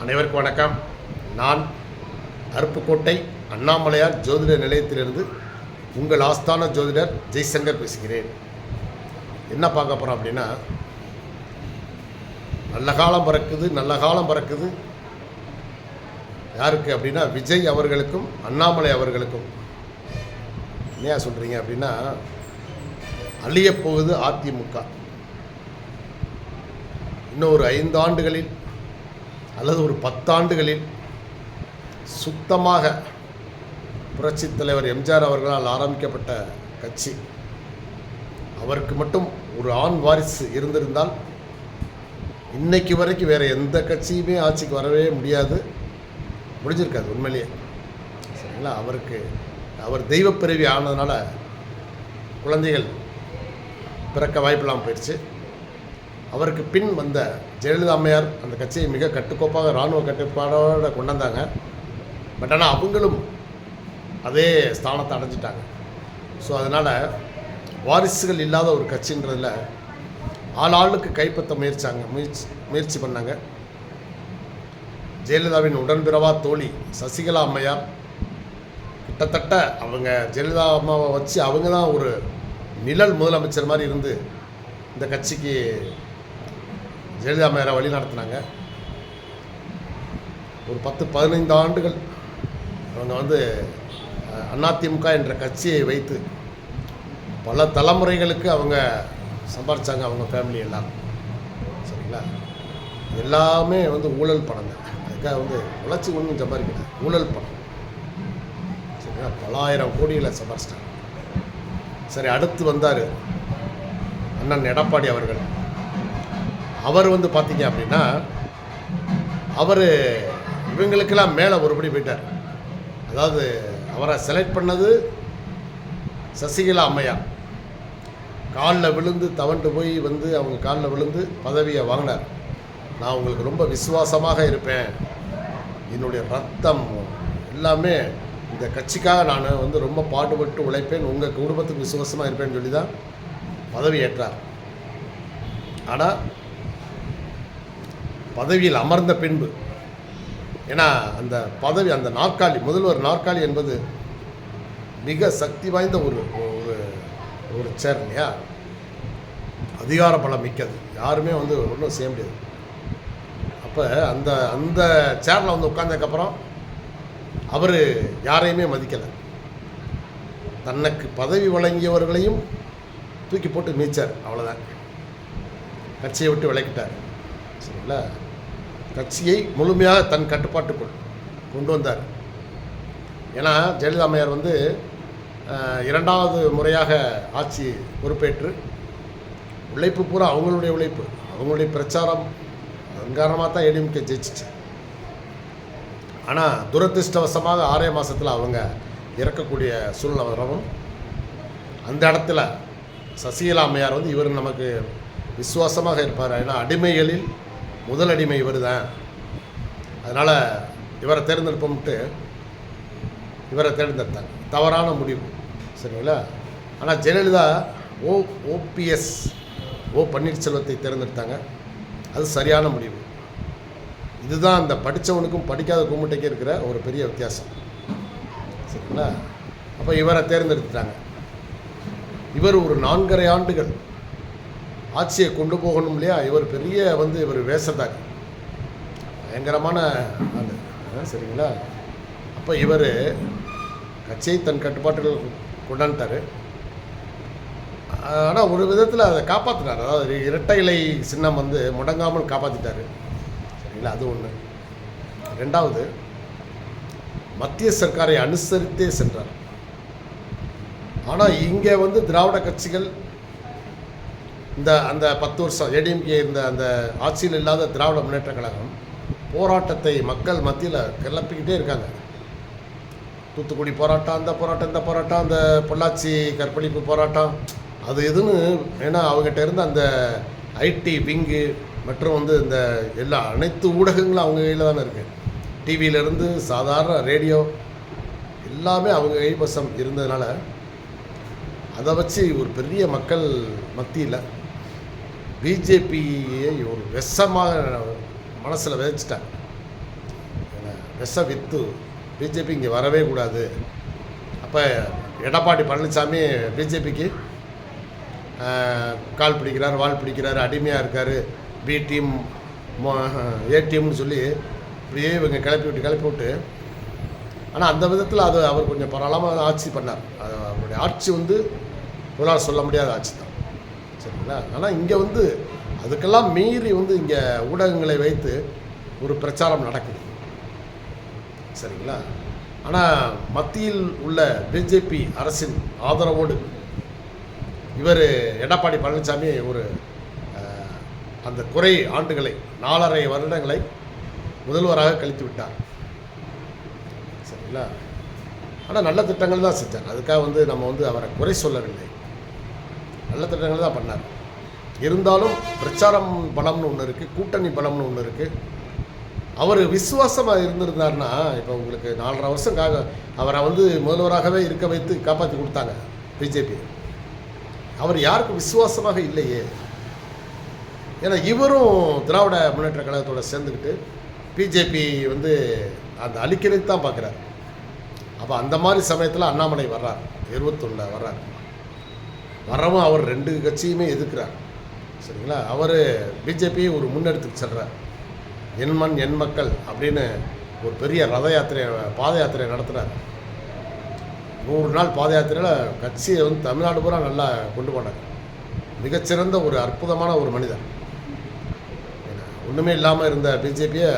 அனைவருக்கும் வணக்கம். நான் அருப்புக்கோட்டை அண்ணாமலையார் ஜோதிட நிலையத்திலிருந்து உங்கள் ஆஸ்தான ஜோதிடர் ஜெய்சங்கர் பேசுகிறேன். என்ன பார்க்க போகிறோம் அப்படின்னா, நல்ல காலம் பறக்குது. யாருக்கு அப்படின்னா, விஜய் அவர்களுக்கும் அண்ணாமலை அவர்களுக்கும். என்ன சொல்கிறீங்க அப்படின்னா, அழியப்போகுது அதிமுக. இன்னும் ஒரு 5 ஆண்டுகளில் அல்லது ஒரு 10 ஆண்டுகளில் சுத்தமாக புரட்சித் தலைவர் எம்ஜிஆர் அவர்களால் ஆரம்பிக்கப்பட்ட கட்சி, அவருக்கு மட்டும் ஒரு ஆண் வாரிசு இருந்திருந்தால் இன்னைக்கு வரைக்கும் வேறு எந்த கட்சியுமே ஆட்சிக்கு வரவே முடிஞ்சிருக்காது உண்மையிலேயே. சரிங்களா? அவர் தெய்வப்பிறவி ஆனதுனால குழந்தைகள் பிறக்க வாய்ப்பில்லாமல் போயிடுச்சு. அவருக்கு பின் வந்த ஜெயலலிதா அம்மையார் அந்த கட்சியை மிக கட்டுக்கோப்பாக இராணுவ கட்டுப்பாடோடு கொண்டு வந்தாங்க. பட் ஆனால் அவங்களும் அதே ஸ்தானத்தை அடைஞ்சிட்டாங்க. ஸோ அதனால் வாரிசுகள் இல்லாத ஒரு கட்சின்றதில் ஆளுக்கு கைப்பற்ற முயற்சி பண்ணாங்க. ஜெயலலிதாவின் உடன்பிறவா தோழி சசிகலா அம்மையார் கிட்டத்தட்ட அவங்க ஜெயலலிதா அம்மாவை வச்சு அவங்க தான் ஒரு நிழல் முதலமைச்சர் மாதிரி இருந்து இந்த கட்சிக்கு ஜெயலலிதா அம்மையாரை வழி நடத்தினாங்க. ஒரு 10-15 ஆண்டுகள் அவங்க அதிமுக என்ற கட்சியை வைத்து பல தலைமுறைகளுக்கு அவங்க சம்பாரித்தாங்க. அவங்க ஃபேமிலி எல்லாம். சரிங்களா? எல்லாமே ஊழல் பணம் தான். அதுக்காக உழைச்சி ஒன்றும் சம்பாதிக்கல, ஊழல் பணம். சரிங்களா? பலாயிரம் கோடிகளை சம்பாரிச்சிட்டாங்க. சரி, அடுத்து வந்தார் அண்ணன் எடப்பாடி அவர்கள். அவர் பார்த்தீங்க அப்படின்னா, அவர் இவங்களுக்கெல்லாம் மேலே ஒருபடி போயிட்டார். அதாவது அவரை செலக்ட் பண்ணது சசிகலா அம்மையார். காலில் விழுந்து தவண்டு போய் அவங்க காலில் விழுந்து பதவியை வாங்கினார். நான் உங்களுக்கு ரொம்ப விசுவாசமாக இருப்பேன், என்னுடைய ரத்தம் எல்லாமே இந்த கட்சிக்காக நான் ரொம்ப பாடுபட்டு உழைப்பேன், உங்கள் குடும்பத்துக்கு விசுவாசமாக இருப்பேன்னு சொல்லி தான் பதவி ஏற்றார். ஆனால் பதவியில் அமர்ந்த பின்பு, ஏன்னா அந்த பதவி, அந்த நாற்காலி, முதல்வர் நாற்காலி என்பது மிக சக்தி வாய்ந்த ஒரு சேர் இல்லையா? அதிகார பலம் மிக்கது. யாருமே ஒன்றும் செய்ய முடியாது. அப்போ அந்த சேரில் உட்கார்ந்ததுக்கப்புறம் அவர் யாரையுமே மதிக்கலை. தனக்கு பதவி வழங்கியவர்களையும் தூக்கி போட்டு மீச்சார். அவ்வளோதான். கட்சியை விட்டு விலக்கிட்டார். சரிங்களா? கட்சியை முழுமையாக தன் கட்டுப்பாட்டுக்குள் கொண்டு வந்தார். ஏன்னா ஜெயலலிதா அம்மையார் 2வது முறையாக ஆட்சி பொறுப்பேற்று உழைப்பு பூரா அவங்களுடைய உழைப்பு, அவங்களுடைய பிரச்சாரம், அதன் காரணமாக தான் ஏடிஎம்கே ஜெயிச்சிச்சு. ஆனால் துரதிருஷ்டவசமாக 6 மாதத்தில் அவங்க இறக்கக்கூடிய சூழ்நிலை வரவும், அந்த இடத்துல சசிகலா அம்மையார் இவர் நமக்கு விசுவாசமாக இருப்பார், ஏன்னா அடிமைகளில் முதல் அடிமை இவர் தான், அதனால் இவரை தேர்ந்தெடுப்போம்ட்டு இவரை தேர்ந்தெடுத்தாங்க. தவறான முடிவு. சரிங்களா? ஆனால் ஜெயலலிதா ஓபிஎஸ் பன்னீர்செல்வத்தை தேர்ந்தெடுத்தாங்க. அது சரியான முடிவு. இதுதான் அந்த படித்தவனுக்கும் படிக்காத கும்பிட்டைக்கு இருக்கிற ஒரு பெரிய வித்தியாசம். சரிங்களா? அப்போ இவரை தேர்ந்தெடுத்துட்டாங்க. இவர் ஒரு 4.5 ஆண்டுகள் ஆட்சியை கொண்டு போகணும் இல்லையா? இவர் பெரிய இவர் வேஷத்தாரி, பயங்கரமான ஆள். சரிங்களா? அப்போ இவர் கட்சியை தன் கட்டுப்பாட்டில் கொண்டாண்டார். ஆனால் ஒரு விதத்தில் அதை காப்பாற்றினார். அதாவது இரட்டை இலை சின்னம் முடங்காமல் காப்பாற்றிட்டார். சரிங்களா? அது ஒன்று. 2வது, மத்திய சர்க்காரை அனுசரித்தே சென்றார். ஆனால் இங்கே திராவிட கட்சிகள் அந்த 10 வருஷம் ஏடிஎம்கே அந்த ஆட்சியில் இல்லாத திராவிட முன்னேற்ற கழகம் போராட்டத்தை மக்கள் மத்தியில் கிளப்பிக்கிட்டே இருக்காங்க. தூத்துக்குடி போராட்டம், அந்த போராட்டம், இந்த போராட்டம், அந்த பொள்ளாச்சி கற்பழிப்பு போராட்டம், அது எதுன்னு. ஏன்னா அவங்ககிட்ட இருந்த அந்த ஐடி விங்கு மற்றும் இந்த அனைத்து ஊடகங்களும் அவங்க கையில் தானே இருக்குது. டிவியிலேருந்து சாதாரண ரேடியோ எல்லாமே அவங்க கைவசம் இருந்ததுனால அதை வச்சு ஒரு பெரிய மக்கள் மத்தியில் பிஜேபியை ஒரு விஷமாக மனசில் விதைச்சிட்டாங்க. விஷ வித்து பிஜேபி இங்கே வரவே கூடாது. அப்போ எடப்பாடி பழனிசாமி பிஜேபிக்கு கால் பிடிக்கிறார், வால் பிடிக்கிறார், அடிமையாக இருக்கார், பி டீம் ஏ டீம்னு சொல்லி இப்படியே இவங்க கிளப்பி விட்டு ஆனால் அந்த விதத்தில் அது அவர் கொஞ்சம் பரவாயில்லாமல் ஆட்சி பண்ணார். அது அவருடைய ஆட்சி உங்களால் சொல்ல முடியாத ஆட்சி தான், சரிங்களா. ஆனால் இங்கே அதுக்கெல்லாம் மீறி இங்கே ஊடகங்களை வைத்து ஒரு பிரச்சாரம் நடக்குது, சரிங்களா. ஆனால் மத்தியில் உள்ள பிஜேபி அரசின் ஆதரவோடு இவர் எடப்பாடி பழனிசாமி அந்த குறை ஆண்டுகளை 4.5 வருடங்களை முதல்வராக கழித்து விட்டார், சரிங்களா. ஆனால் நல்ல திட்டங்கள் தான் செஞ்சார். அதுக்காக நம்ம அவரை குறை சொல்லவில்லை, நல்ல திட்டங்கள் தான் பண்ணார். இருந்தாலும் பிரச்சாரம் பலம்னு ஒன்று இருக்குது, கூட்டணி பலம்னு ஒன்று இருக்குது. அவர் விசுவாசமாக இருந்திருந்தார்னா இப்போ உங்களுக்கு 4.5 வருஷம் அவரை முதல்வராகவே இருக்க வைத்து காப்பாற்றி கொடுத்தாங்க பிஜேபி. அவர் யாருக்கும் விசுவாசமாக இல்லையே. ஏன்னா இவரும் திராவிட முன்னேற்ற கழகத்தோடு சேர்ந்துக்கிட்டு பிஜேபி அந்த அழிக்கிறது தான் பார்க்குறாரு. அப்போ அந்த மாதிரி சமயத்தில் அண்ணாமலை வர்றார், 21 வர்றார். வரவும் அவர் 2 கட்சியுமே எதிர்க்கிறார், சரிங்களா. அவர் பிஜேபியை ஒரு முன்னெடுத்துக்கு செல்கிறார். என் மண் என் மக்கள் அப்படின்னு ஒரு பெரிய பாத யாத்திரை நடத்துகிறார். 100 நாள் பாத யாத்திரையில் கட்சியை தமிழ்நாடு பூரா நல்லா கொண்டு போனார். மிகச்சிறந்த ஒரு அற்புதமான ஒரு மனிதர். ஒன்றுமே இல்லாமல் இருந்த பிஜேபியை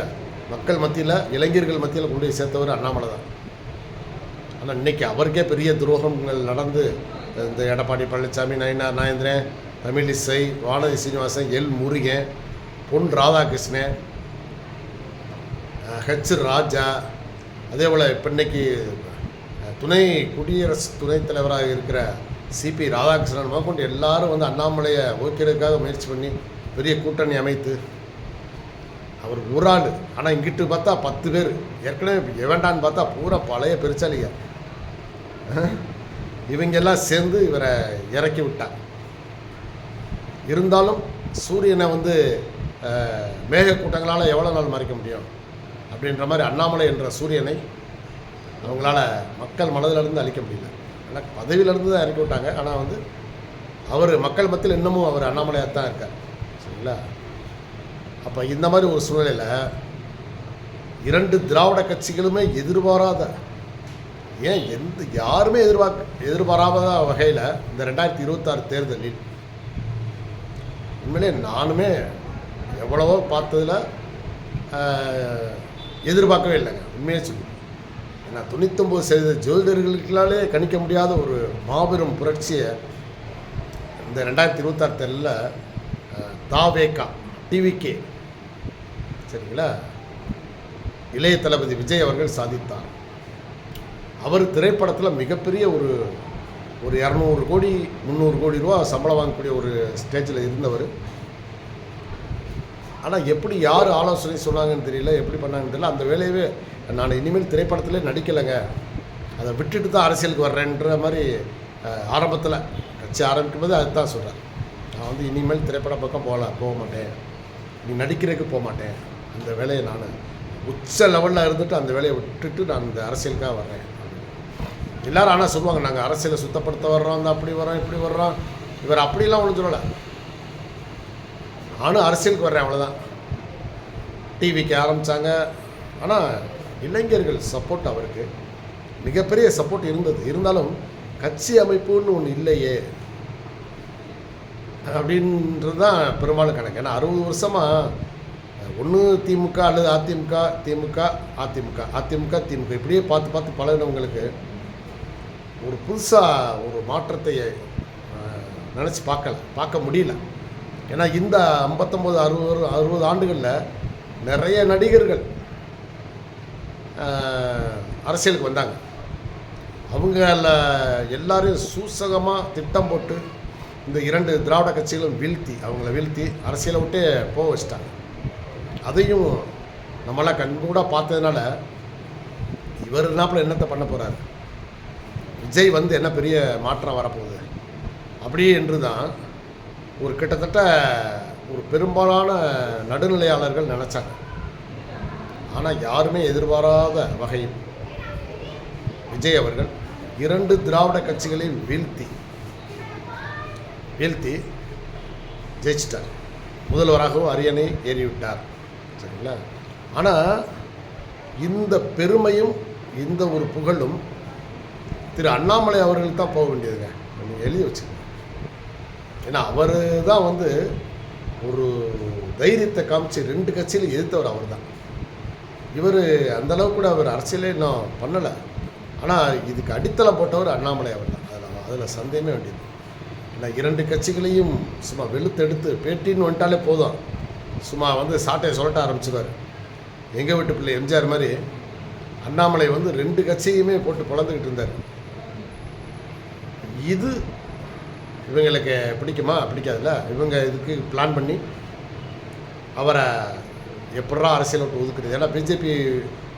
மக்கள் மத்தியில், இளைஞர்கள் மத்தியில் கொண்டு போய் சேர்த்தவர் அண்ணாமலை தான். ஆனால் இன்றைக்கி அவருக்கே பெரிய துரோகங்கள் நடந்து இந்த எடப்பாடி பழனிசாமி, நயினார் நாகேந்திரன், தமிழிசை, வானதி சீனிவாசன், எல் முருகன், பொன் ராதாகிருஷ்ணன், ஹெச் ராஜா, அதே போல் இப்போ இன்னைக்கு குடியரசு துணைத் தலைவராக இருக்கிற சிபி ராதாகிருஷ்ணன் கொண்டு எல்லாரும் அண்ணாமலையை ஓக்கிறதுக்காக முயற்சி பண்ணி பெரிய கூட்டணி அமைத்து அவர் ஒரு ஆள். ஆனால் இங்கிட்டு பார்த்தா 10 பேர் ஏற்கனவே வேண்டான்னு பார்த்தா பூரா பழைய பெருச்சாலிங்க இவங்கெல்லாம் சேர்ந்து இவரை இறக்கி விட்டார். இருந்தாலும் சூரியனை மேக கூட்டங்களால் எவ்வளோ நாள் மறைக்க முடியும் அப்படின்ற மாதிரி அண்ணாமலை என்ற சூரியனை அவங்களால மக்கள் மனதிலிருந்து அழிக்க முடியல. ஆனால் பதவியிலேருந்து தான் இறக்கி விட்டாங்க. ஆனால் அவர் மக்கள் மத்தியில் இன்னமும் அவர் அண்ணாமலையாக தான் இருக்கார், சரிங்களா. அப்போ இந்த மாதிரி ஒரு சூழ்நிலையில் 2 திராவிட கட்சிகளுமே எதிர்பாராத, யாருமே எதிர்பாராத வகையில் இந்த 2026 தேர்தலில் உண்மையிலே நானுமே எவ்வளவோ பார்த்ததில் எதிர்பார்க்கவே இல்லைங்க, உண்மையே சொல்லுவேன். ஏன்னா 99% ஜோதிடர்களுக்களாலே கணிக்க முடியாத ஒரு மாபெரும் புரட்சியை இந்த 2026 தேர்தலில் தாவேகா டிவிகே, சரிங்களா, இளைய தளபதி விஜய் அவர்கள் சாதித்தார். அவர் திரைப்படத்தில் மிகப்பெரிய ஒரு 200 கோடி 300 கோடி ரூபா சம்பளம் வாங்கக்கூடிய ஒரு ஸ்டேஜில் இருந்தவர். ஆனால் எப்படி யார் ஆலோசனை சொன்னாங்கன்னு தெரியல, எப்படி பண்ணாங்கன்னு தெரியல. அந்த வேலையவே நான் இனிமேல் திரைப்படத்திலே நடிக்கலைங்க, அதை விட்டுட்டு தான் அரசியலுக்கு வர்றேன்ற மாதிரி ஆரம்பத்தில் கட்சி ஆரம்பிக்கும் போது அதுதான் சொல்கிறேன். நான் இனிமேல் திரைப்பட பக்கம் போக மாட்டேன், நீ நடிக்கிறதுக்கு போக மாட்டேன், அந்த வேலையை நான் உச்ச லெவலில் இருந்துட்டு அந்த வேலையை விட்டுட்டு நான் இந்த அரசியலுக்காக வர்றேன். எல்லோரும் ஆனால் சொல்லுவாங்க, நாங்கள் அரசியலை சுத்தப்படுத்த வர்றோம், அப்படி வர்றோம் இப்படி வர்றோம். இவர் அப்படிலாம் ஒன்றும் சொல்லலை, நானும் அரசியலுக்கு வர்றேன் அவ்வளோதான். டிவிக்கு ஆரம்பித்தாங்க. ஆனால் இளைஞர்கள் சப்போர்ட் அவருக்கு மிகப்பெரிய சப்போர்ட் இருந்தது. இருந்தாலும் கட்சி அமைப்புன்னு ஒன்று இல்லையே அப்படின்றது தான் பெரும்பாலும் கணக்கு. ஏன்னா 60 வருஷமாக ஒன்று திமுக அல்லது அதிமுக, திமுக அதிமுக, அதிமுக திமுக இப்படியே பார்த்து பழகினவங்களுக்கு ஒரு புதுசாக ஒரு மாற்றத்தை நினச்சி பார்க்க முடியல. ஏன்னா இந்த 59 60 ஆண்டுகளில் நிறைய நடிகர்கள் அரசியலுக்கு வந்தாங்க. அவங்கள எல்லாரையும் சூசகமாக திட்டம் போட்டு இந்த 2 திராவிட கட்சிகளும் அவங்கள வீழ்த்தி அரசியலை விட்டே போக வச்சிட்டாங்க. அதையும் நம்மளாம் கண்கூட பார்த்ததுனால இவர் நாப்பில் என்னத்தை பண்ண போகிறார், விஜய் என்ன பெரிய மாற்றம் வரப்போகுது அப்படி என்று தான் ஒரு கிட்டத்தட்ட ஒரு பெரும்பாலான நடுநிலையாளர்கள் நினச்சாங்க. ஆனால் யாருமே எதிர்பாராத வகையில் விஜய் அவர்கள் 2 திராவிட கட்சிகளையும் வீழ்த்தி ஜெயிச்சிட்டார். முதல்வராகவும் அரியணை ஏறிவிட்டார். சரிங்களா? ஆனால் இந்த பெருமையும் இந்த ஒரு புகழும் திரு அண்ணாமலை அவர்களுக்கு தான் போக வேண்டியதுங்க. நீங்கள் எழுதி வச்சுக்கோங்க. ஏன்னா அவர் தான் வந்து ஒரு தைரியத்தை காமிச்சு 2 கட்சியிலும் எதிர்த்தவர் அவர் தான். இவர் அந்தளவுக்கு கூட அவர் அரசியலே இன்னும் பண்ணலை. ஆனால் இதுக்கு அடித்தளம் போட்டவர் அண்ணாமலை அவர் தான். அதில் சந்தேகமே வேண்டியது. ஏன்னா 2 கட்சிகளையும் சும்மா வெளுத்தெடுத்து பேட்டின்னு வந்துட்டாலே போதும், சும்மா வந்து சாட்டையை சொல்லட்ட ஆரம்பிச்சுடுவார். எங்கள் வீட்டு பிள்ளை எம்ஜிஆர் மாதிரி அண்ணாமலை வந்து 2 கட்சியுமே போட்டு பிளந்துக்கிட்டு இருந்தார். இது இவங்களுக்கு பிடிக்குமா? பிடிக்காதுல்ல. இவங்க இதுக்கு பிளான் பண்ணி அவரை எப்படா அரசியல் விட்டு ஒதுக்குறது. ஏன்னா பிஜேபி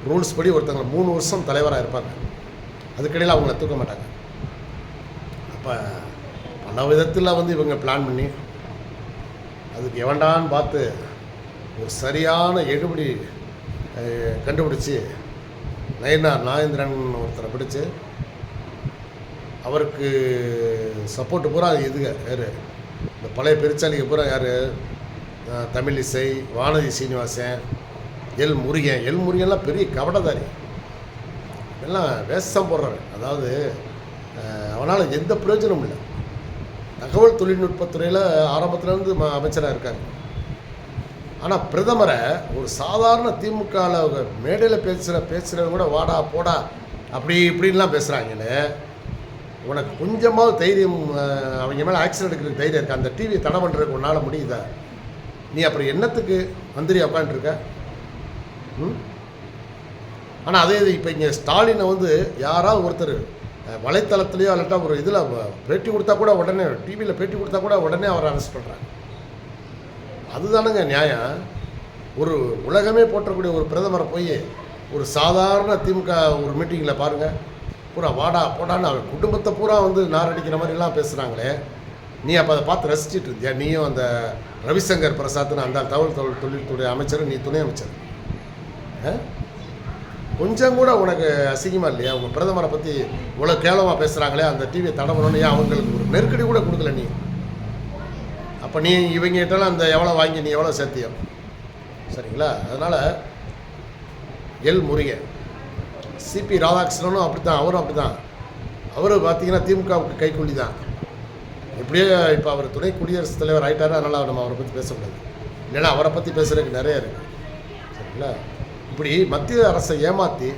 ரூல்ஸ் படி ஒருத்தவங்க 3 வருஷம் தலைவராக இருப்பாங்க. அதுக்கிடையில் அவங்கள தூக்க மாட்டாங்க. அப்போ பல விதத்தில் வந்து இவங்க பிளான் பண்ணி அதுக்கு எவன்டான்னு பார்த்து ஒரு சரியான எடுபடி கண்டுபிடிச்சி நயினார் நாகேந்திரன் ஒருத்தரை பிடிச்சி அவருக்கு சப்போர்ட்டு பூரா எதுங்க யார்? இந்த பழைய பெருச்சாலிக்கு பூரா யார்? தமிழிசை, வானதி சீனிவாசன், எல் முருகன்லாம் பெரிய கவடதாரி, எல்லாம் வேஷம் போடுறாரு. அதாவது அவனால் எந்த பிரயோஜனமும் இல்லை. தகவல் தொழில்நுட்பத்துறையில் ஆரம்பத்துலேருந்து அமைச்சராக இருக்கார். ஆனால் பிரதமரை ஒரு சாதாரண திமுகவில் மேடையில் பேசுகிறவங்க கூட வாடா போடா அப்படி இப்படின்லாம் பேசுகிறாங்களே. உனக்கு கொஞ்சமாவது தைரியம், அவங்க மேலே ஆக்ஷன் எடுக்கிறதுக்கு தைரியம் இருக்குது. அந்த டிவியை தடை பண்ணுறதுக்கு உன்னால் முடியுதா? நீ அப்புறம் என்னத்துக்கு மந்திரி உட்காந்துருக்க? ஆனால் அதே இது இப்போ இங்கே ஸ்டாலினை வந்து யாராவது ஒருத்தர் வலைத்தளத்துலேயோ இல்லாட்டா ஒரு இதில் பேட்டி கொடுத்தா கூட உடனே, டிவியில் பேட்டி கொடுத்தா கூட உடனே அவரை அரெஸ்ட் பண்ணுறாங்க. அதுதானுங்க நியாயம். ஒரு உலகமே போற்றக்கூடிய ஒரு பிரதமரை போய் ஒரு சாதாரண திமுக ஒரு மீட்டிங்கில் பாருங்கள், பூரா வாடா போடான்னு அவர் குடும்பத்தை பூரா வந்து நாரடிக்கிற மாதிரிலாம் பேசுகிறாங்களே. நீ அப்போ அதை பார்த்து ரசிச்சுட்டு இருந்தியா? நீயும் அந்த ரவிசங்கர் பிரசாத்னு அந்த தகவல் தொழில்துறை அமைச்சர், நீ துணை அமைச்சர், கொஞ்சம் கூட உனக்கு அசிங்கமாக இல்லையா? உங்கள் பிரதமரை பற்றி இவ்வளோ கேவலமாக பேசுகிறாங்களே, அந்த டிவியை தடை பண்ணணும். ஏன் அவங்களுக்கு ஒரு நெருக்கடி கூட கொடுக்கல நீ? அப்போ நீ இவங்ககிட்டலாம் அந்த எவ்வளோ வாங்கி நீ எவ்வளோ சேர்த்தியோ? சரிங்களா? அதனால் எல் முருகன், சிபி ராதாகிருஷ்ணனும் அப்படி தான், அவரும் அப்படி தான். அவர் பார்த்திங்கன்னா திமுகவுக்கு கைக்கூலி தான். இப்படியே இப்போ அவர் துணை குடியரசுத் தலைவர் ஆகிட்டாரு. அதனால் நம்ம அவரை பற்றி பேசக்கூடாது. இல்லைன்னா அவரை பற்றி பேசுகிறதுக்கு நிறைய இருக்குது. சரிங்களா? இப்படி மத்திய அரசை ஏமாற்றி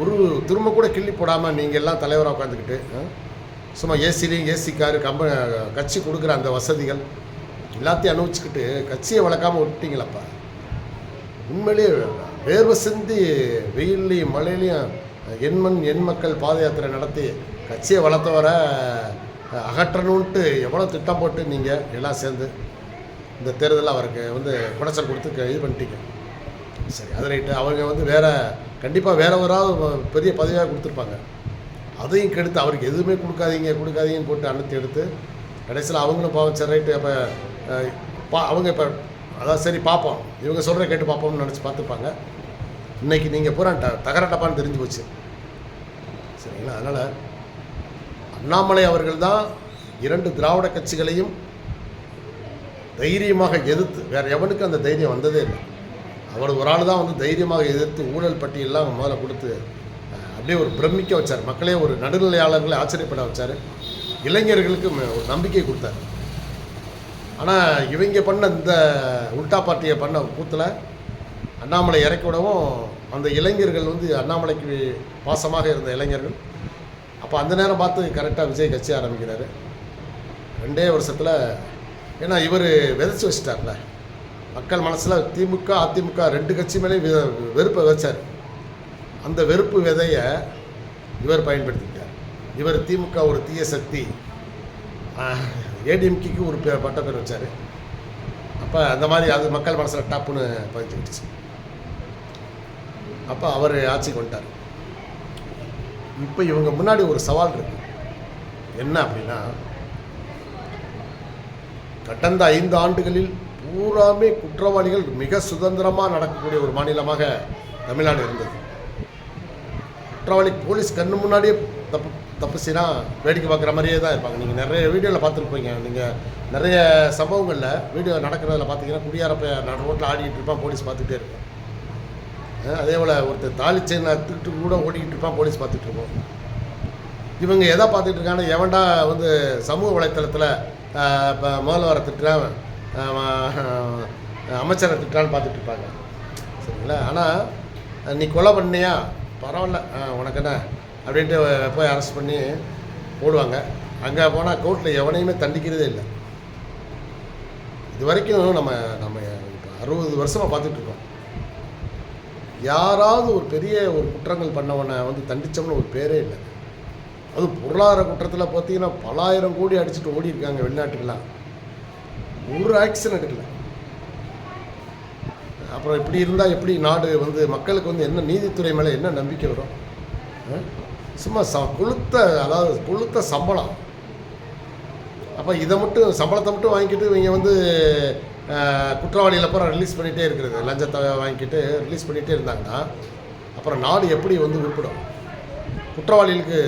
ஒரு திரும்ப கூட கிள்ளி போடாமல் நீங்கள் எல்லாம் தலைவராக உட்காந்துக்கிட்டு சும்மா ஏசிலையும் ஏசி காரு கட்சி கொடுக்குற அந்த வசதிகள் எல்லாத்தையும் அனுபவிச்சுக்கிட்டு கட்சியை வளர்க்காமல் விட்டீங்களப்பா. உண்மையிலேயே வேர்வை சிந்தி வெயில்லையும் மழையிலையும் எண் மக்கள் பாத யாத்திரை நடத்தி கட்சியை வளர்த்தவர அகற்றணுன்ட்டு எவ்வளோ திட்டம் போட்டு நீங்கள் எல்லாம் சேர்ந்து இந்த தேர்தலில் அவருக்கு வந்து குடைச்சல் கொடுத்து இது பண்ணிட்டீங்க. சரி, அது ரைட்டு. அவங்க வந்து வேறு கண்டிப்பாக வேறு ஒரு பெரிய பதவியாக கொடுத்துருப்பாங்க. அதையும் கெடுத்து அவருக்கு எதுவுமே கொடுக்காதீங்கன்னு போட்டு அனுப்பி எடுத்து கடைசியில் அவங்களும் பாவம். சரி ரைட்டு. அப்போ அவங்க இப்போ அதான் சரி பார்ப்போம், இவங்க சொல்கிற கேட்டு பார்ப்போம்னு நினச்சி பார்த்துப்பாங்க. இன்றைக்கி நீங்கள் பூரா தகரட்டப்பான்னு தெரிஞ்சு போச்சு. சரிங்களா? அதனால் அண்ணாமலை அவர்கள் தான் 2 திராவிட கட்சிகளையும் தைரியமாக எதிர்த்து, வேறு எவனுக்கும் அந்த தைரியம் வந்ததே இல்லை. அவர் ஒரு ஆள் தான் வந்து தைரியமாக எதிர்த்து ஊழல் பட்டியெல்லாம் முதல்ல கொடுத்து அப்படியே ஒரு பிரமிக்க வச்சார். மக்களே ஒரு நடுநிலையாளர்களை ஆச்சரியப்பட வச்சார். இளைஞர்களுக்கு ஒரு நம்பிக்கை கொடுத்தார். ஆனால் இவங்க பண்ண இந்த உல்டா பார்ட்டியை பண்ண கூத்தில் அண்ணாமலை இறக்கி விடவும் அந்த இளைஞர்கள் வந்து அண்ணாமலைக்கு பாசமாக இருந்த இளைஞர்கள் அப்போ அந்த நேரம் பார்த்து கரெக்டாக விஜய் கட்சி ஆரம்பிக்கிறாரு. 2 வருஷத்தில். ஏன்னா இவர் விதைச்சி வச்சிட்டார்ல மக்கள் மனசில். திமுக அதிமுக 2 கட்சி மேலே வெறுப்பை வச்சார். அந்த வெறுப்பு விதையை இவர் பயன்படுத்திக்கிட்டார். இவர் திமுக ஒரு தீய சக்தி, ஏடிஎம்கேக்கு ஒரு பட்ட பேர் வச்சார். அப்போ அந்த மாதிரி அது மக்கள் மனசில் டப்புன்னு பதிஞ்சுக்கிட்டுச்சு. அப்போ அவர் ஆட்சிக்கு வந்துட்டார். இப்போ இவங்க முன்னாடி ஒரு சவால் இருக்குது. என்ன அப்படின்னா, கடந்த 5 ஆண்டுகளில் பூராமே குற்றவாளிகள் மிக சுதந்திரமாக நடக்கக்கூடிய ஒரு மாநிலமாக தமிழ்நாடு இருந்தது. குற்றவாளி போலீஸ் கண்ணு முன்னாடியே தப்பு செய்யலாம் வேடிக்கை பார்க்குற மாதிரியே தான் இருப்பாங்க. நீங்கள் நிறைய வீடியோவில் பார்த்துருப்பீங்க. நீங்கள் நிறைய சம்பவங்களில் வீடியோ நடக்கிறதில் பார்த்தீங்கன்னா குடியாரப்ப ரோட்டில் ஆடிக்கிட்டு இருப்பான், போலீஸ் பார்த்துட்டே இருப்பான். அதே போல் ஒருத்தர் தாலி செயின் அத்துக்கிட்டு கூட ஓடிக்கிட்டு இருப்பான், போலீஸ் பார்த்துட்டு இருப்போம். இவங்க எதை பார்த்துட்டு இருக்காங்கன்னா, எவன்டா வந்து சமூக வலைத்தளத்தில் இப்போ முதல்வரை திட்டுறான், அமைச்சரை திட்டுறான்னு பார்த்துட்டு இருப்பாங்க. சரிங்களா? ஆனால் நீ கொலை பண்ணியா பரவாயில்ல, உனக்கு என்ன அப்படின்ட்டு போய் அரெஸ்ட் பண்ணி போடுவாங்க. அங்கே போனால் கோர்ட்டில் எவனையுமே தண்டிக்கிறதே இல்லை. இது வரைக்கும் நம்ம 60 வருஷமாக பார்த்துட்ருக்கோம். யாராவது ஒரு பெரிய ஒரு குற்றங்கள் பண்ணவனை வந்து தண்டித்தோம்னு ஒரு பேரே இல்லை. அதுவும் பொருளாதார குற்றத்தில் பார்த்தீங்கன்னா பல ஆயிரம் கோடி அடிச்சுட்டு ஓடி இருக்காங்க வெளிநாட்டுக்கெல்லாம். ஒரு ஆக்ஷன் எடுக்கல. அப்புறம் இப்படி இருந்தால் எப்படி நாடு வந்து மக்களுக்கு வந்து என்ன நீதித்துறை மேலே என்ன நம்பிக்கை வரும்? சும்மா கொளுத்த சம்பளம். அப்போ இதை மட்டும் சம்பளத்தை மட்டும் வாங்கிக்கிட்டு இவங்க வந்து குற்றவாளியில் அப்புறம் ரிலீஸ் பண்ணிகிட்டே இருக்கிறது, லஞ்சத்தை வாங்கிக்கிட்டு ரிலீஸ் பண்ணிகிட்டே இருந்தாங்கன்னா அப்புறம் நாடு எப்படி வந்து உருப்பிடும்? குற்றவாளிகளுக்கு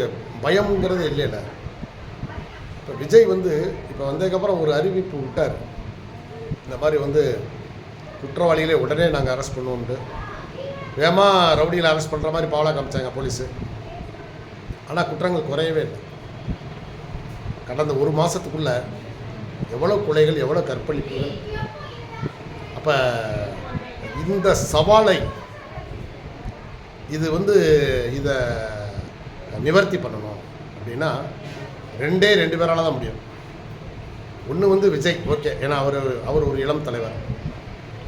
பயம்ங்கிறது இல்லைல்ல. இப்போ விஜய் வந்து இப்போ வந்ததுக்கப்புறம் ஒரு அறிவிப்பு விட்டார், இந்த மாதிரி வந்து குற்றவாளிகளே உடனே நாங்கள் அரெஸ்ட் பண்ணுவோம்ட்டு. வேகமாக ரவுடியில் அரெஸ்ட் பண்ணுற மாதிரி பாவலா காமிச்சாங்க போலீஸு. ஆனால் குற்றங்கள் குறையவே இல்லை. கடந்த ஒரு மாதத்துக்குள்ளே எவ்வளோ கொலைகள், எவ்வளோ கற்பழிப்புகள். அப்போ இந்த சவாலை இது வந்து இதை நிவர்த்தி பண்ணணும் அப்படின்னா ரெண்டு பேரால் தான் முடியும். ஒன்று வந்து விஜய், ஓகே, ஏன்னா அவர் ஒரு இளம் தலைவர்.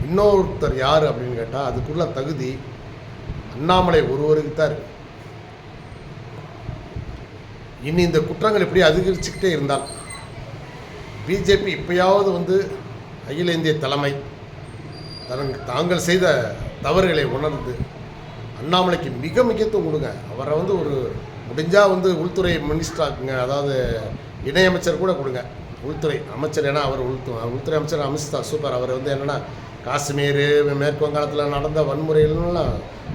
இன்னொருத்தர் யார் அப்படின்னு கேட்டால் அதுக்குள்ள தகுதி அண்ணாமலை ஒருவருக்கு தான் இருக்கு. இனி இந்த குற்றங்கள் இப்படி அதிகரிச்சுக்கிட்டே இருந்தால் பிஜேபி இப்பயாவது வந்து அகில இந்திய தலைமை தாங்கள் செய்த தவறுகளை உணர்ந்து அண்ணாமலைக்கு மிக முக்கியத்துவம் கொடுங்க. அவரை வந்து ஒரு முடிஞ்சால் வந்து உள்துறை மினிஸ்டராக்குங்க, அதாவது இணையமைச்சர் கூட கொடுங்க. உள்துறை அமைச்சர், ஏன்னா அவர் உள்துறை அமைச்சர் அமித்ஷா சூப்பர். அவர் வந்து என்னென்னா காஷ்மீர், மேற்கு வங்காளத்தில் நடந்த வன்முறைகள்லாம்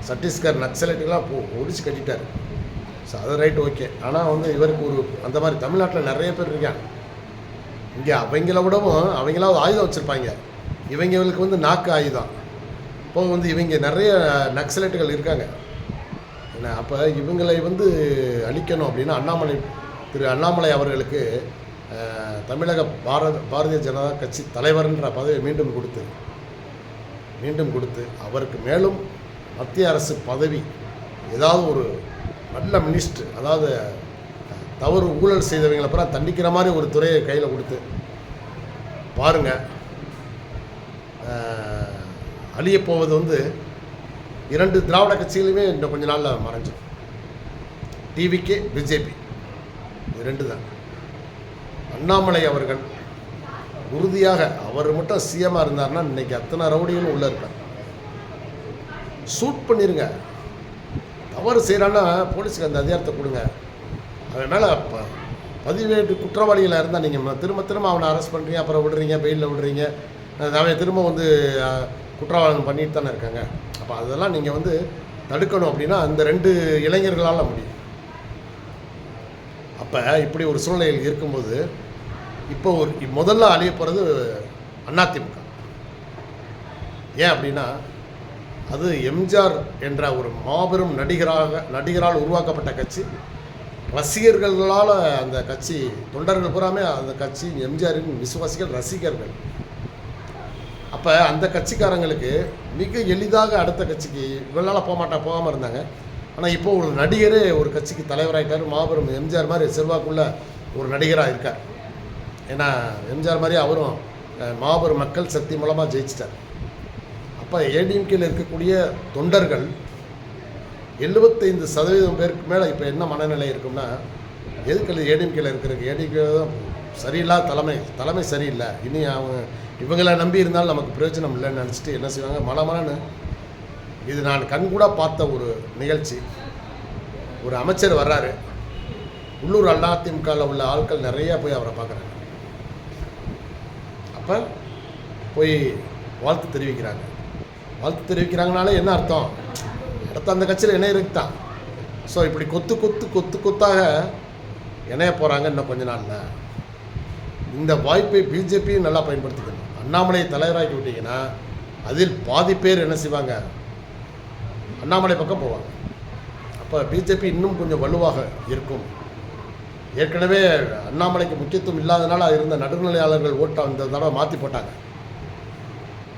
சத்தீஸ்கர் நக்சலைட்டுக்கெல்லாம் ஒடிச்சு கட்டிட்டார். ஸோ அது ரைட், ஓகே. ஆனால் வந்து இவருக்கு ஒரு அந்த மாதிரி தமிழ்நாட்டில் நிறைய பேர் இருக்காங்க. இங்கே அவங்கள விடவும் அவங்களாவது ஆயுதம் வச்சுருப்பாங்க, இவங்களுக்கு வந்து நாக்கு ஆயுதம். இப்போ வந்து இவங்க நிறைய நக்சலைட்டுகள் இருக்காங்க. ஏன்னா அப்போ இவங்களை வந்து அழிக்கணும் அப்படின்னா திரு அண்ணாமலை அவர்களுக்கு தமிழக பாரதிய ஜனதா கட்சி தலைவர்ன்ற பதவியை மீண்டும் கொடுத்து அவருக்கு மேலும் மத்திய அரசு பதவி, ஏதாவது ஒரு நல்ல மினிஸ்டர், அதாவது தவறு ஊழல் செய்தவங்களை அப்புறம் தண்டிக்கிற மாதிரி ஒரு துறையை கையில் கொடுத்து பாருங்கள். அழியப்போவது வந்து 2 திராவிட கட்சிகளுமே இன்னும் கொஞ்ச நாளில் மறைஞ்சிடும். டிவிகே, பிஜேபி, இது 2 தான். அண்ணாமலை அவர்கள் உறுதியாக அவர் மட்டும் சிஎம்மாக இருந்தார்னா இன்றைக்கி அத்தனை ரவுடிகளும் உள்ளே இருப்பார். ஷூட் பண்ணிடுங்க. தவறு செய்கிறான்னா போலீஸுக்கு அந்த அதிகாரத்தை கொடுங்க. அதனால் பதிவேட்டு குற்றவாளிகளாக இருந்தால் நீங்கள் திரும்ப அவனை அரெஸ்ட் பண்ணுறீங்க, அப்புறம் விடுறீங்க, பெயிலில் விடுறீங்க. அவன் திரும்ப வந்து குற்றவாளிகள் பண்ணிட்டு தானே இருக்காங்க. அப்போ அதெல்லாம் நீங்கள் வந்து தடுக்கணும் அப்படின்னா அந்த 2 இளைஞர்களால் முடியும். அப்போ இப்படி ஒரு சூழ்நிலையில் இருக்கும்போது இப்போ முதல்ல அழிய போகிறது அதிமுக. ஏன் அப்படின்னா அது எம்ஜிஆர் என்ற ஒரு மாபெரும் நடிகரால் உருவாக்கப்பட்ட கட்சி. ரசிகர்களால் அந்த கட்சி, தொண்டர்கள் பூராமே அந்த கட்சி எம்ஜிஆரின் விசுவாசிகள், ரசிகர்கள். அப்போ அந்த கட்சிக்காரங்களுக்கு மிக எளிதாக அடுத்த கட்சிக்கு இவளால் போகாமல் இருந்தாங்க. ஆனால் இப்போது ஒரு நடிகரே ஒரு கட்சிக்கு தலைவராகிட்டார். மாபெரும் எம்ஜிஆர் மாதிரி செல்வாக்குள்ள ஒரு நடிகராக இருக்கார். ஏன்னா எம்ஜிஆர் மாதிரி அவரும் மாபெரும் மக்கள் சக்தி மூலமாக ஜெயிச்சிட்டார். அப்போ ஏடிஎம்கேல இருக்கக்கூடிய தொண்டர்கள் 75% பேருக்கு மேலே இப்போ என்ன மனநிலை இருக்கும்னா, எதுக்கு ஏடிஎம்கேல இருக்கிறதுக்கு, ஏடிஎம்கே தான் சரியில்லாத தலைமை சரியில்லை, இனி இவங்களை நம்பி இருந்தாலும் நமக்கு பிரயோஜனம் இல்லைன்னு நினச்சிட்டு என்ன செய்வாங்க, மனமனன்னு. இது நான் கண்கூட பார்த்த ஒரு நிகழ்ச்சி. ஒரு அமைச்சர் வர்றாரு, உள்ளூர் அதிமுகவில் உள்ள ஆட்கள் நிறையா போய் அவரை பார்க்குறாங்க. அப்போ போய் வாழ்த்து தெரிவிக்கிறாங்க. வாழ்த்து தெரிவிக்கிறாங்கனாலே என்ன அர்த்தம்? அடுத்த அந்த கட்சியில் இணையருக்கு தான். ஸோ இப்படி கொத்தாக இணைய போகிறாங்க இன்னும் கொஞ்ச நாளில். இந்த வாய்ப்பை பிஜேபியும் நல்லா பயன்படுத்திக்கணும். அண்ணாமலையை தலைவராக்கி விட்டிங்கன்னா அதில் பாதி பேர் என்ன செய்வாங்க? அண்ணாமலை பக்கம் போவாங்க. அப்போ பிஜேபி இன்னும் கொஞ்சம் வலுவாக இருக்கும். ஏற்கனவே அண்ணாமலைக்கு முக்கியத்துவம் இல்லாதனால இருந்த நடுநிலையாளர்கள் ஓட்டை அந்த தடவை மாற்றி போட்டாங்க.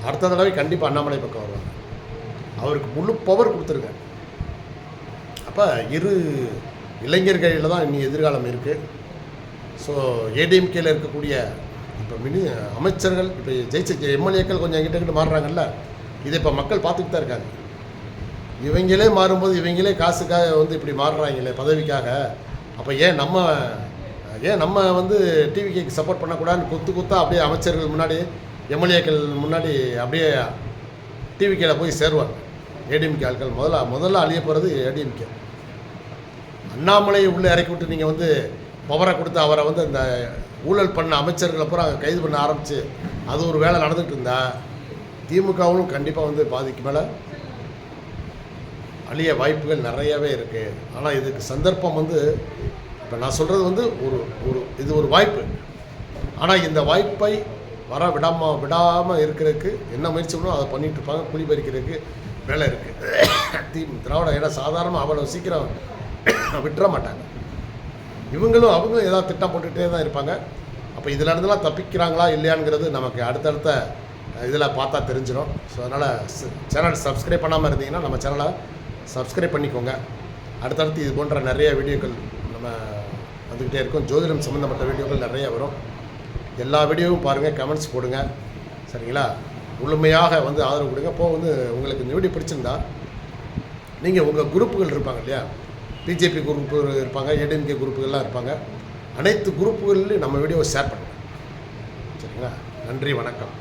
அடுத்த தடவை கண்டிப்பாக அண்ணாமலை பக்கம் வருவாங்க. அவருக்கு முழு பவர் கொடுத்துருங்க. அப்போ இரு இளைஞர்களில் தான் இன்னும் எதிர்காலம் இருக்குது. ஸோ ஏடிஎம்கேல இருக்கக்கூடிய இப்போ அமைச்சர்கள் இப்போ ஜெயிச்ச எம்எல்ஏக்கள் கொஞ்சம் கிட்ட மாறுறாங்கல்ல, இதை இப்போ மக்கள் பார்த்துட்டு தான் இருக்காங்க. இவங்களே மாறும்போது இவங்களே காசுக்காக வந்து இப்படி மாறுறாங்களே பதவிக்காக, அப்போ ஏன் நம்ம வந்து டிவிகேக்கு சப்போர்ட் பண்ணக்கூடாதுன்னு கொத்தாக அப்படியே அமைச்சர்கள் முன்னாடி எம்எல்ஏக்கள் முன்னாடி அப்படியே டிவிகேல போய் சேருவாங்க. ஏடிஎம்கே ஆட்கள் முதல்ல அழிய போகிறது ஏடிஎம்கே. அண்ணாமலையை உள்ளே இறக்கி விட்டு நீங்கள் வந்து பவரை கொடுத்து அவரை வந்து அந்த ஊழல் பண்ண அமைச்சர்களை பூரா கைது பண்ண ஆரம்பித்து அது ஒரு வேலை நடந்துகிட்டு இருந்தால் திமுகவும் கண்டிப்பாக வந்து பாதிக்கு மேலே அழிய வாய்ப்புகள் நிறையவே இருக்குது. ஆனால் இதுக்கு சந்தர்ப்பம் வந்து இப்போ நான் சொல்கிறது வந்து இது ஒரு வாய்ப்பு. ஆனால் இந்த வாய்ப்பை வர விடாமல் இருக்கிறதுக்கு என்ன முயற்சி பண்ணணும் அதை பண்ணிகிட்டு இருப்பாங்க. குழி பறிக்கிறதுக்கு வேலை இருக்குது. திராவிடம் ஏன்னா சாதாரணமாக அவ்வளோ சீக்கிரம் விட்டுற மாட்டாங்க. அவங்களும் ஏதாவது திட்டம் போட்டுகிட்டே தான் இருப்பாங்க. அப்போ இதில் இருந்தெல்லாம் தப்பிக்கிறாங்களா இல்லையாங்கிறது நமக்கு அடுத்தடுத்த இதில் பார்த்தா தெரிஞ்சிடும். ஸோ அதனால் சேனல் சப்ஸ்கிரைப் பண்ணாமல் இருந்தீங்கன்னா நம்ம சேனலை சப்ஸ்கிரைப் பண்ணிக்கோங்க. அடுத்தடுத்து இது போன்ற நிறைய வீடியோக்கள் நம்ம வந்துக்கிட்டே இருக்கும். ஜோதிடம் சம்மந்தப்பட்ட வீடியோக்கள் நிறைய வரும். எல்லா வீடியோவும் பாருங்கள், கமெண்ட்ஸ் போடுங்க, சரிங்களா? முழுமையாக வந்து ஆதரவு கொடுங்க. இப்போ வந்து உங்களுக்கு இந்த வீடியோ பிடிச்சிருந்தா நீங்கள் உங்கள் குரூப்புகள் இருப்பாங்க இல்லையா, பிஜேபி குரூப்பு இருப்பாங்க, ஏடிஎம்கே குரூப்புகள்லாம் இருப்பாங்க, அனைத்து குரூப்புகள்லையும் நம்ம வீடியோவை ஷேர் பண்ணுங்கள், சரிங்களா? நன்றி, வணக்கம்.